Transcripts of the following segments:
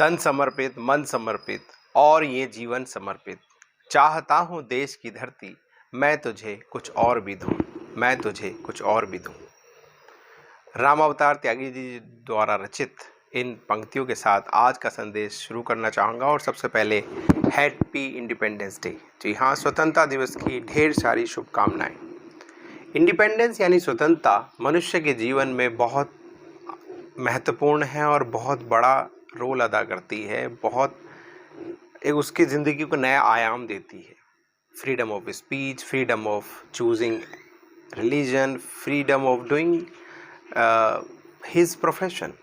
तन समर्पित, मन समर्पित और ये जीवन समर्पित। चाहता हूँ देश की धरती, मैं तुझे कुछ और भी दूँ, मैं तुझे कुछ और भी दूँ। रामावतार त्यागी जी द्वारा रचित इन पंक्तियों के साथ आज का संदेश शुरू करना चाहूँगा। और सबसे पहले हैप्पी इंडिपेंडेंस डे। जी हाँ, स्वतंत्रता दिवस की ढेर सारी शुभकामनाएं। इंडिपेंडेंस यानी स्वतंत्रता मनुष्य के जीवन में बहुत महत्वपूर्ण है और बहुत बड़ा रोल अदा करती है, बहुत एक उसकी ज़िंदगी को नया आयाम देती है। Freedom of speech, freedom of choosing religion, freedom of doing his profession.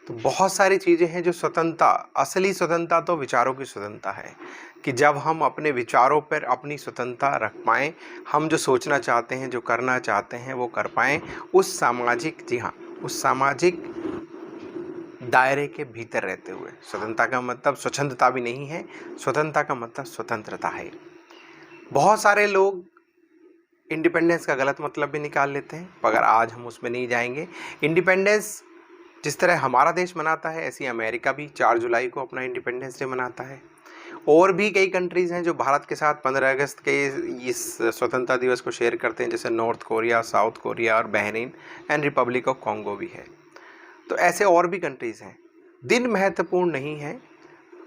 तो बहुत सारी चीज़ें हैं जो स्वतंत्रता, असली स्वतंत्रता तो विचारों की स्वतंत्रता है कि जब हम अपने विचारों पर अपनी स्वतंत्रता रख पाएँ, हम जो सोचना चाहते हैं, जो करना चाहते हैं वो कर पाएँ उस सामाजिक, जी हाँ, उस सामाजिक दायरे के भीतर रहते हुए। स्वतंत्रता का मतलब स्वच्छंदता भी नहीं है, स्वतंत्रता का मतलब स्वतंत्रता है। बहुत सारे लोग इंडिपेंडेंस का गलत मतलब भी निकाल लेते हैं, मगर आज हम उसमें नहीं जाएंगे। इंडिपेंडेंस जिस तरह हमारा देश मनाता है, ऐसी अमेरिका भी 4 जुलाई को अपना इंडिपेंडेंस डे मनाता है। और भी कई कंट्रीज़ हैं जो भारत के साथ 15 अगस्त के इस स्वतंत्रता दिवस को शेयर करते हैं, जैसे नॉर्थ कोरिया, साउथ कोरिया और Bahrain and Republic of Congo भी है। तो ऐसे और भी कंट्रीज़ हैं। दिन महत्वपूर्ण नहीं है,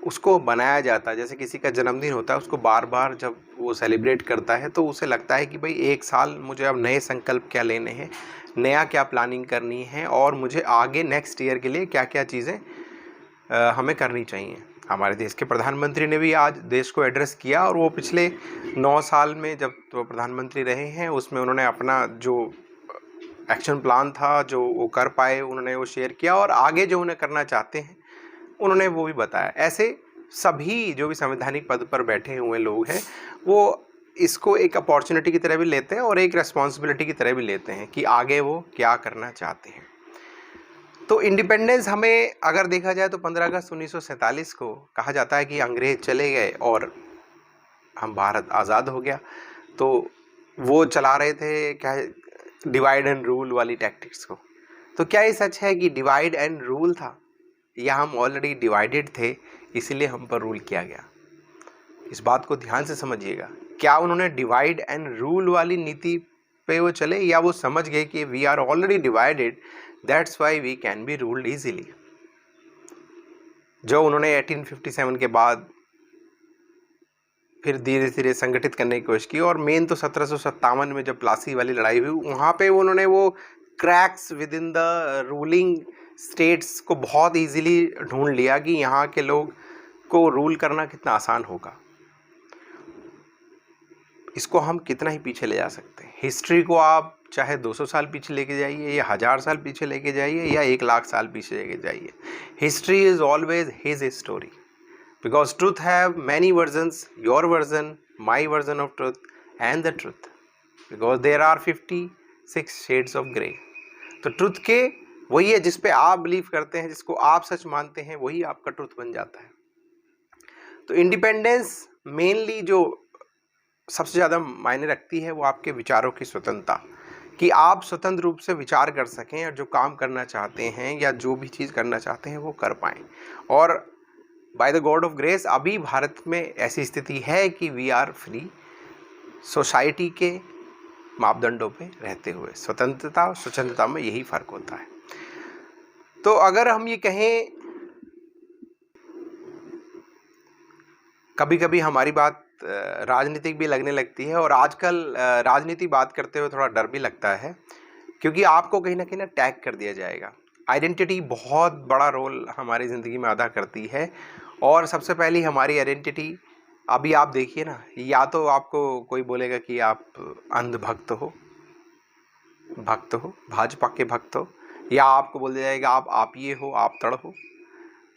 उसको बनाया जाता है। जैसे किसी का जन्मदिन होता है, उसको बार बार जब वो सेलिब्रेट करता है तो उसे लगता है कि भाई एक साल मुझे अब नए संकल्प क्या लेने हैं, नया क्या प्लानिंग करनी है और मुझे आगे नेक्स्ट ईयर के लिए क्या क्या चीज़ें हमें करनी चाहिए। हमारे देश के प्रधानमंत्री ने भी आज देश को एड्रेस किया और वो पिछले 9 साल में जब तो प्रधानमंत्री रहे हैं उसमें उन्होंने अपना जो एक्शन प्लान था, जो वो कर पाए, उन्होंने वो शेयर किया और आगे जो उन्हें करना चाहते हैं उन्होंने वो भी बताया। ऐसे सभी जो भी संवैधानिक पद पर बैठे हुए लोग हैं वो इसको एक अपॉर्चुनिटी की तरह भी लेते हैं और एक रेस्पॉन्सिबिलिटी की तरह भी लेते हैं कि आगे वो क्या करना चाहते हैं। तो इंडिपेंडेंस हमें अगर देखा जाए तो 15 अगस्त 1947 को कहा जाता है कि अंग्रेज चले गए और हम भारत आज़ाद हो गया। तो वो चला रहे थे क्या, डिवाइड एंड रूल वाली टैक्टिक्स को। तो क्या ये सच है कि डिवाइड एंड रूल था, या हम ऑलरेडी डिवाइडेड थे इसीलिए हम पर रूल किया गया? इस बात को ध्यान से समझिएगा। क्या उन्होंने डिवाइड एंड रूल वाली नीति पे वो चले, या वो समझ गए कि we are already divided, that's why we can be ruled easily? जो उन्होंने 1857 के बाद फिर धीरे धीरे संगठित करने की कोशिश की और मेन तो 1757 में जब प्लासी वाली लड़ाई हुई, वहाँ पे उन्होंने वो cracks with in the ruling states को बहुत इजीली ढूंढ लिया कि यहाँ के लोग को रूल करना कितना आसान होगा। इसको हम कितना ही पीछे ले जा सकते हैं। हिस्ट्री को आप चाहे 200 साल पीछे लेके जाइए, या 1000 साल पीछे लेके जाइए, या 1 लाख साल पीछे लेके जाइए, history is always his story. Because truth have many versions, your version, my version of truth, and the truth. Because there are 56 shades of grey. तो ट्रुथ के वही है जिस पे आप बिलीव करते हैं, जिसको आप सच मानते हैं, वही आपका ट्रुथ बन जाता है। तो इंडिपेंडेंस मेनली जो सबसे ज़्यादा मायने रखती है वो आपके विचारों की स्वतंत्रता, कि आप स्वतंत्र रूप से विचार कर सकें और जो काम करना चाहते हैं या जो भी चीज़ करना चाहते हैं वो कर पाएँ। और by the God of grace अभी भारत में ऐसी स्थिति है कि वी आर फ्री, सोसाइटी के मापदंडों पे रहते हुए। स्वतंत्रता और स्वच्छंदता में यही फ़र्क होता है। तो अगर हम ये कहें, कभी कभी हमारी बात राजनीतिक भी लगने लगती है और आजकल राजनीति बात करते हुए थोड़ा डर भी लगता है, क्योंकि आपको कहीं ना टैग कर दिया जाएगा। आइडेंटिटी बहुत बड़ा रोल हमारी ज़िंदगी में अदा करती है और सबसे पहली हमारी आइडेंटिटी, अभी आप देखिए ना, या तो आपको कोई बोलेगा कि आप अंधभक्त हो, भाजपा के भक्त हो, या आपको बोल दिया जाएगा आप ये हो, आप तड़ हो,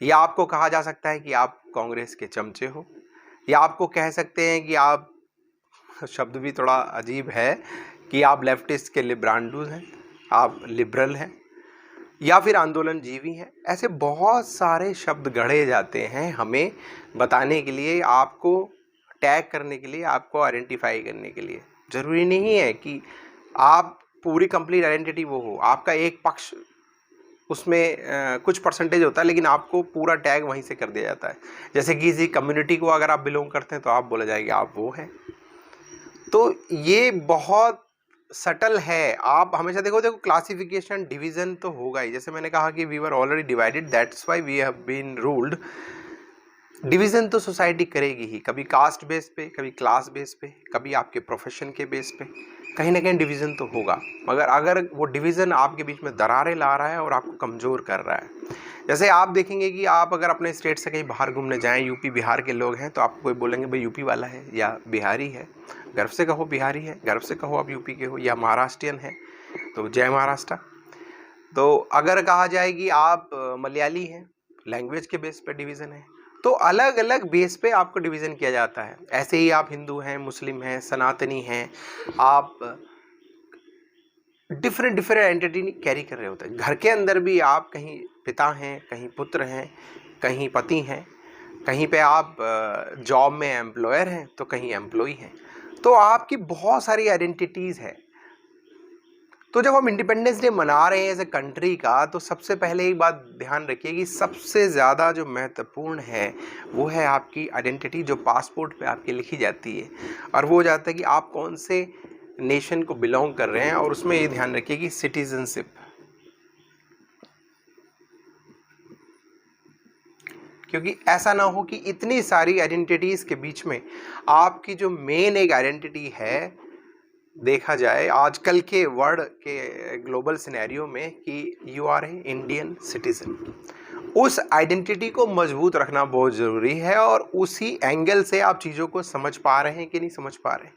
या आपको कहा जा सकता है कि आप कांग्रेस के चमचे हो, या आपको कह सकते हैं कि आप, शब्द भी थोड़ा अजीब है, कि आप लेफ्टिस्ट के लिब्रांडूज हैं, आप लिबरल हैं, या फिर आंदोलन जीवी हैं। ऐसे बहुत सारे शब्द गढ़े जाते हैं हमें बताने के लिए, आपको टैग करने के लिए, आपको आइडेंटिफाई करने के लिए। ज़रूरी नहीं है कि आप पूरी कंप्लीट आइडेंटिटी वो हो, आपका एक पक्ष उसमें कुछ परसेंटेज होता है, लेकिन आपको पूरा टैग वहीं से कर दिया जाता है। जैसे कि किसी कम्युनिटी को अगर आप बिलोंग करते हैं तो आप बोला जाएगा आप वो हैं। तो ये बहुत सटल है। आप हमेशा देखो क्लासिफिकेशन डिवीजन तो होगा ही। जैसे मैंने कहा कि we were already divided, that's why we have been ruled. Division तो सोसाइटी करेगी ही, कभी कास्ट बेस पे, कभी क्लास बेस पे, कभी आपके प्रोफेशन के बेस पे, कहीं ना कहीं डिवीजन तो होगा। मगर अगर वो डिवीजन आपके बीच में दरारें ला रहा है और आपको कमज़ोर कर रहा है, जैसे आप देखेंगे कि आप अगर अपने स्टेट से कहीं बाहर घूमने जाएं, यूपी बिहार के लोग हैं, तो आपको कोई बोलेंगे भाई यूपी वाला है या बिहारी है, गर्व से कहो बिहारी है, गर्व से कहो आप यूपी के हो, या महाराष्ट्रियन है तो जय महाराष्ट्र। तो अगर कहा जाए कि आप मलयाली हैं, लैंग्वेज के बेस पे डिवीज़न है। तो अलग अलग बेस पे आपको डिवीज़न किया जाता है। ऐसे ही आप हिंदू हैं, मुस्लिम हैं, सनातनी हैं, आप डिफरेंट एंटिटी कैरी कर रहे होते हैं। घर के अंदर भी आप कहीं पिता हैं, कहीं पुत्र हैं, कहीं पति हैं, कहीं पे आप जॉब में एम्प्लॉयर हैं तो कहीं एम्प्लॉई हैं। तो आपकी बहुत सारी आइडेंटिटीज़ है। तो जब हम इंडिपेंडेंस डे मना रहे हैं एज ए कंट्री का, तो सबसे पहले एक बात ध्यान रखिए कि सबसे ज़्यादा जो महत्वपूर्ण है वो है आपकी आइडेंटिटी, जो पासपोर्ट पे आपकी लिखी जाती है। और वो हो जाता है कि आप कौन से नेशन को बिलोंग कर रहे हैं, और उसमें ये ध्यान रखिए कि सिटीजनशिप। क्योंकि ऐसा ना हो कि इतनी सारी आइडेंटिटीज़ के बीच में आपकी जो मेन एक आइडेंटिटी है, देखा जाए आजकल के वर्ल्ड के ग्लोबल सिनेरियो में कि you are a Indian citizen, उस आइडेंटिटी को मजबूत रखना बहुत ज़रूरी है। और उसी एंगल से आप चीज़ों को समझ पा रहे हैं कि नहीं समझ पा रहे हैं,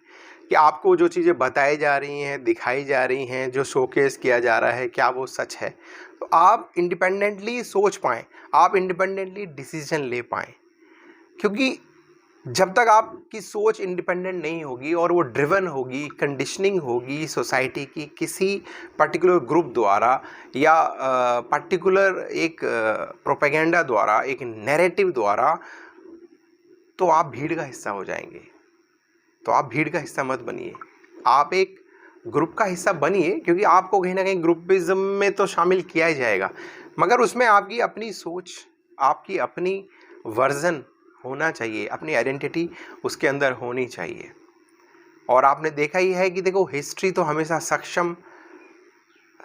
कि आपको जो चीज़ें बताई जा रही हैं, दिखाई जा रही हैं, जो शोकेस किया जा रहा है, क्या वो सच है। तो आप इंडिपेंडेंटली सोच पाएँ, आप इंडिपेंडेंटली डिसीजन ले पाएँ। क्योंकि जब तक आपकी सोच इंडिपेंडेंट नहीं होगी और वो ड्रिवन होगी, कंडीशनिंग होगी सोसाइटी की किसी पर्टिकुलर ग्रुप द्वारा, या पर्टिकुलर एक प्रोपेगेंडा द्वारा, एक नैरेटिव द्वारा, तो आप भीड़ का हिस्सा हो जाएंगे। तो आप भीड़ का हिस्सा मत बनिए, आप एक ग्रुप का हिस्सा बनिए। क्योंकि आपको कहीं ना कहीं ग्रुपिज्म में तो शामिल किया ही जाएगा, मगर उसमें आपकी अपनी सोच, आपकी अपनी वर्जन होना चाहिए, अपनी आइडेंटिटी उसके अंदर होनी चाहिए। और आपने देखा ही है कि देखो, हिस्ट्री तो हमेशा सक्षम,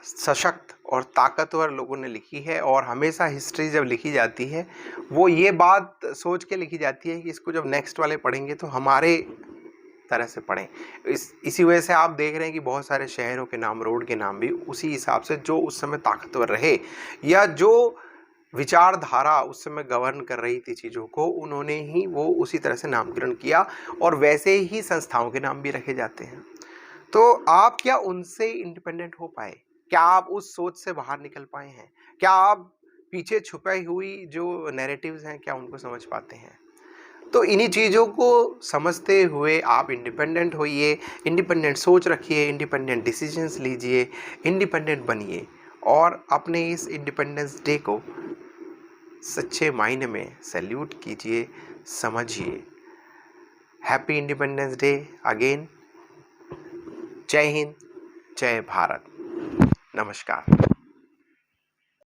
सशक्त और ताकतवर लोगों ने लिखी है। और हमेशा हिस्ट्री जब लिखी जाती है, वो ये बात सोच के लिखी जाती है कि इसको जब नेक्स्ट वाले पढ़ेंगे तो हमारे तरह से पढ़ें। इसी वजह से आप देख रहे हैं कि बहुत सारे शहरों के नाम, रोड के नाम भी उसी हिसाब से, जो उस समय ताकतवर रहे या जो विचारधारा उस समय गवर्न कर रही थी चीज़ों को, उन्होंने ही वो उसी तरह से नामकरण किया। और वैसे ही संस्थाओं के नाम भी रखे जाते हैं। तो आप क्या उनसे इंडिपेंडेंट हो पाए? क्या आप उस सोच से बाहर निकल पाए हैं? क्या आप पीछे छुपाई हुई जो नैरेटिव्स हैं, क्या उनको समझ पाते हैं? तो इन्हीं चीज़ों को समझते हुए आप इंडिपेंडेंट होइए, इंडिपेंडेंट सोच रखिए, इंडिपेंडेंट डिसीजंस लीजिए, इंडिपेंडेंट बनिए, और अपने इस इंडिपेंडेंस डे को सच्चे मायने में सैल्यूट कीजिए, समझिए। Happy independence day again. जय हिंद, जय भारत, नमस्कार।